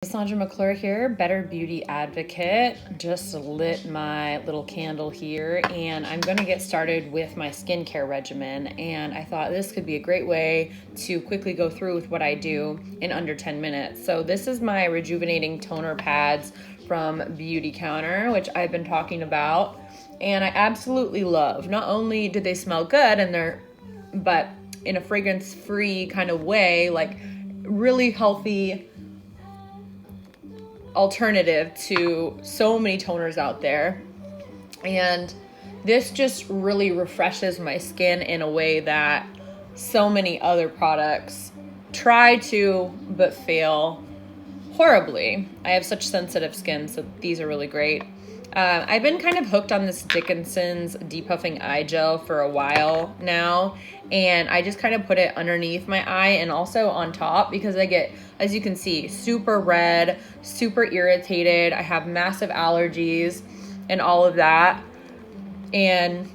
Cassandra McClure here, Better Beauty Advocate. Just lit my little candle here and I'm going to get started with my skincare regimen, and I thought this could be a great way to quickly go through with what I do in under 10 minutes. So this is my rejuvenating toner pads from Beauty Counter, which I've been talking about and I absolutely love. Not only do they smell good but in a fragrance-free kind of way, like really healthy alternative to so many toners out there, and this just really refreshes my skin in a way that so many other products try to but fail horribly. I have such sensitive skin, so these are really great. I've been kind of hooked on this Dickinson's depuffing eye gel for a while now, and I just kind of put it underneath my eye and also on top because I get, as you can see, super red, super irritated. I have massive allergies and all of that. And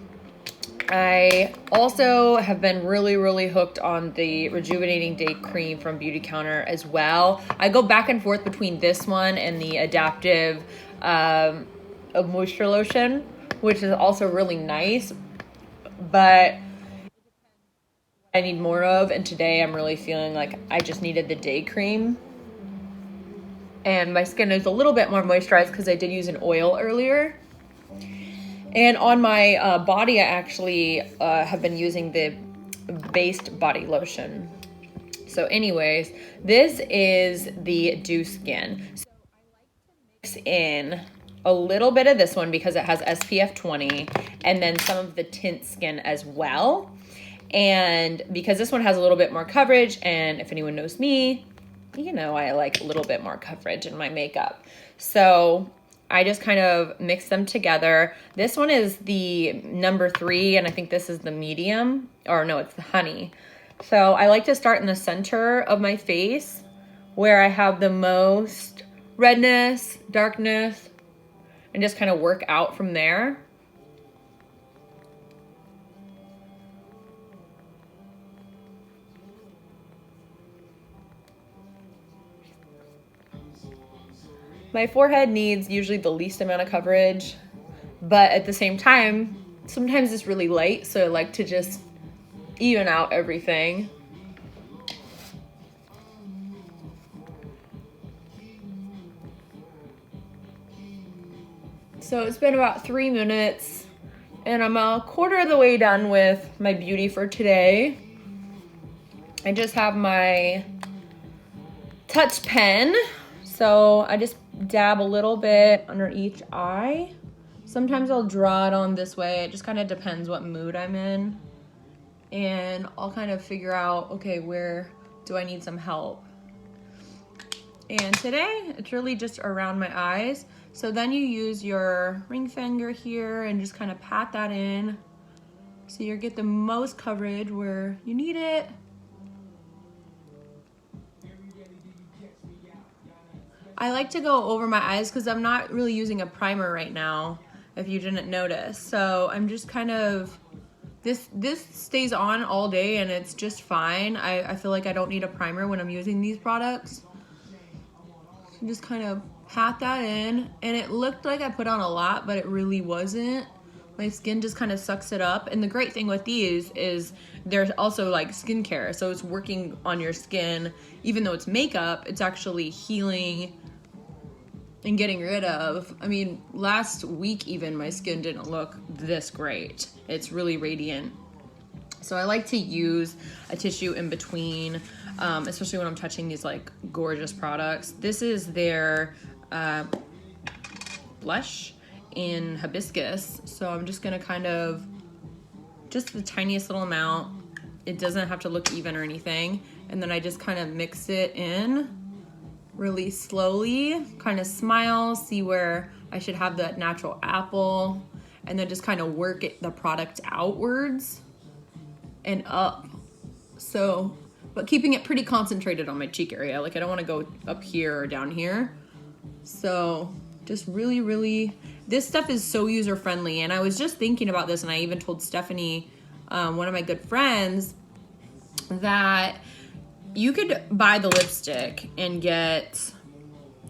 I also have been really hooked on the Rejuvenating Day Cream from Beauty Counter as well. I go back and forth between this one and the Adaptive Moisture Lotion, which is also really nice, but I need more of, and today I'm really feeling like I just needed the day cream. And my skin is a little bit more moisturized because I did use an oil earlier. And on my body, I actually have been using the based body lotion. So anyways, this is the Dew Skin. So I like to mix in a little bit of this one because it has SPF 20 and then some of the tint skin as well. And because this one has a little bit more coverage, and if anyone knows me, you know I like a little bit more coverage in my makeup. So I just kind of mix them together. This one is the number 3, and I think this is the medium, or no, it's the honey. So I like to start in the center of my face where I have the most redness, darkness, and just kind of work out from there. My forehead needs usually the least amount of coverage, but at the same time, sometimes it's really light, so I like to just even out everything. So it's been about 3 minutes, and I'm a quarter of the way done with my beauty for today. I just have my touch pen, so I just dab a little bit under each eye. Sometimes I'll draw it on this way. It just kind of depends what mood I'm in. And I'll kind of figure out, okay, where do I need some help? And today, it's really just around my eyes. So then you use your ring finger here and just kind of pat that in so you get the most coverage where you need it. I like to go over my eyes because I'm not really using a primer right now, if you didn't notice. So I'm just kind of, this stays on all day and it's just fine. I feel like I don't need a primer when I'm using these products. So just kind of pat that in, and it looked like I put on a lot, but it really wasn't. My skin just kind of sucks it up. And the great thing with these is there's also like skincare. So it's working on your skin. Even though it's makeup, it's actually healing and getting rid of. I mean, last week even my skin didn't look this great. It's really radiant. So I like to use a tissue in between, especially when I'm touching these like gorgeous products. This is their blush in hibiscus. So I'm just gonna kind of, just the tiniest little amount. It doesn't have to look even or anything. And then I just kind of mix it in really slowly, kind of smile, see where I should have that natural apple, and then just kind of work the product outwards and up. So, but keeping it pretty concentrated on my cheek area. Like I don't want to go up here or down here. So just really, this stuff is so user friendly. And I was just thinking about this, and I even told Stephanie, one of my good friends, that you could buy the lipstick and get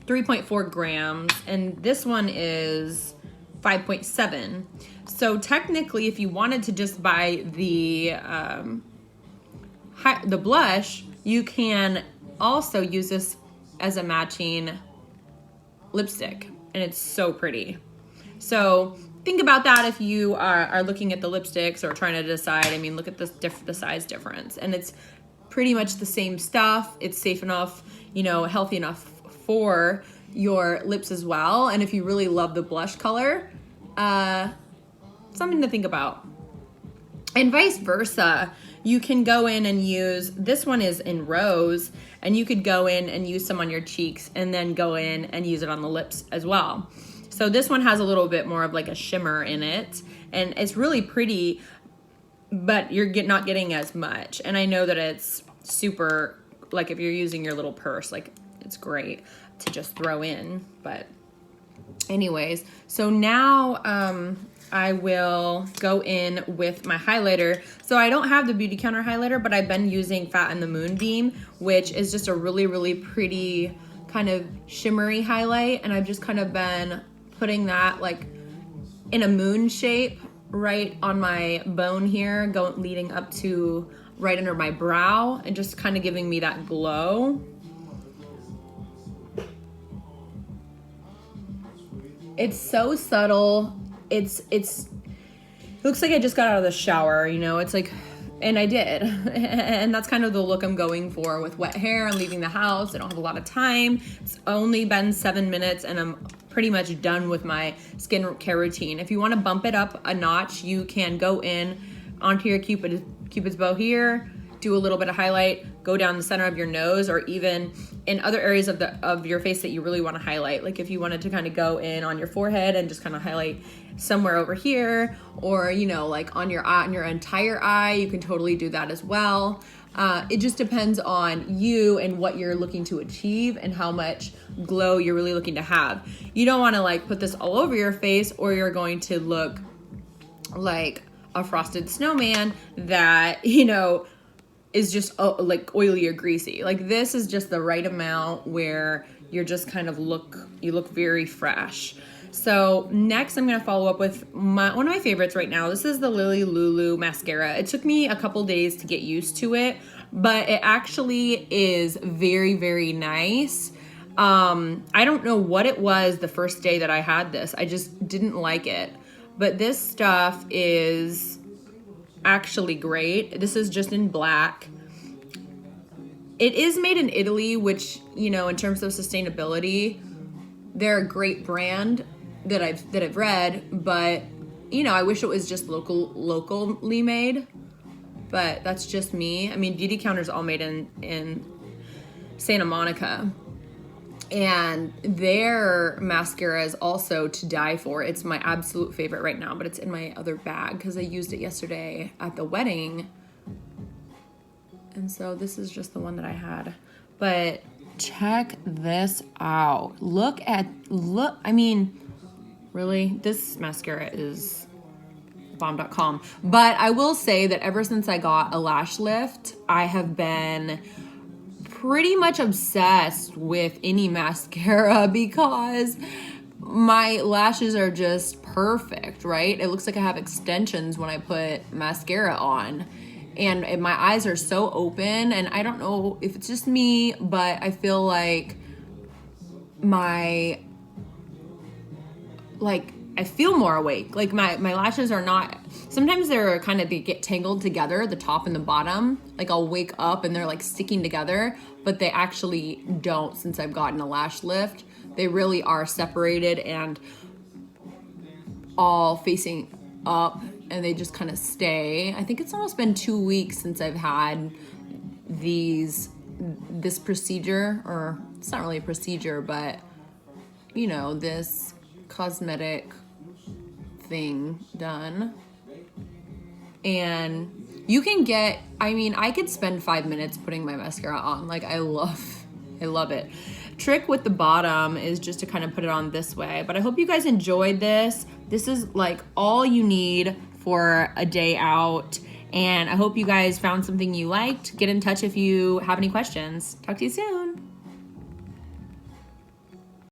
3.4 grams, and this one is 5.7. So technically, if you wanted to just buy the blush, you can also use this as a matching lipstick, and it's so pretty. So think about that if you are looking at the lipsticks or trying to decide. I mean, look at the size difference, and it's pretty much the same stuff. It's safe enough, you know, healthy enough for your lips as well. And if you really love the blush color, something to think about. And vice versa, you can go in and use, this one is in rose, and you could go in and use some on your cheeks and then go in and use it on the lips as well. So this one has a little bit more of like a shimmer in it, and it's really pretty, but you're not getting as much. And I know that it's super, like if you're using your little purse, like it's great to just throw in. But anyways, so now I will go in with my highlighter. So I don't have the Beauty Counter highlighter, but I've been using Fat and the Moonbeam, which is just a really, really pretty kind of shimmery highlight. And I've just kind of been putting that like in a moon shape right on my bone here, leading up to right under my brow, and just kind of giving me that glow. It's so subtle. It looks like I just got out of the shower, you know, it's like, and I did. And that's kind of the look I'm going for with wet hair and leaving the house. I don't have a lot of time. It's only been 7 minutes and I'm pretty much done with my skincare routine. If you want to bump it up a notch, you can go in onto your Cupid's bow here, do a little bit of highlight, go down the center of your nose, or even in other areas of your face that you really want to highlight. Like if you wanted to kind of go in on your forehead and just kind of highlight somewhere over here, or you know, like on your eye, on your entire eye, you can totally do that as well. It just depends on you and what you're looking to achieve and how much glow you're really looking to have. You don't want to like put this all over your face, or you're going to look like a frosted snowman that, you know, is just like oily or greasy. Like this is just the right amount where you're just kind of you look very fresh. So next I'm gonna follow up with one of my favorites right now. This is the Lily Lulu mascara. It took me a couple days to get used to it, but it actually is very, very nice. I don't know what it was the first day that I had this. I just didn't like it. But this stuff is actually great. This is just in black. It is made in Italy, which, you know, in terms of sustainability, they're a great brand that I've read, but you know, I wish it was just locally made, but that's just me. I mean, Beauty Counter's all made in Santa Monica, and their mascara is also to die for. It's my absolute favorite right now, but it's in my other bag because I used it yesterday at the wedding. And so this is just the one that I had. But check this out. Look, I mean, really, this mascara is bomb.com. But I will say that ever since I got a lash lift, I have been pretty much obsessed with any mascara because my lashes are just perfect, right? It looks like I have extensions when I put mascara on. And my eyes are so open, and I don't know if it's just me, but I feel like I feel more awake. Like my lashes are not, sometimes they're kind of, they get tangled together, the top and the bottom. Like I'll wake up and they're like sticking together, but they actually don't since I've gotten a lash lift. They really are separated and all facing up, and they just kind of stay. I think it's almost been 2 weeks since I've had this procedure, or it's not really a procedure, but you know, this cosmetic thing done. And you can get, I mean, I could spend 5 minutes putting my mascara on. Like I love it. Trick with the bottom is just to kind of put it on this way. But I hope you guys enjoyed this. This is like all you need for a day out. And I hope you guys found something you liked. Get in touch if you have any questions. Talk to you soon.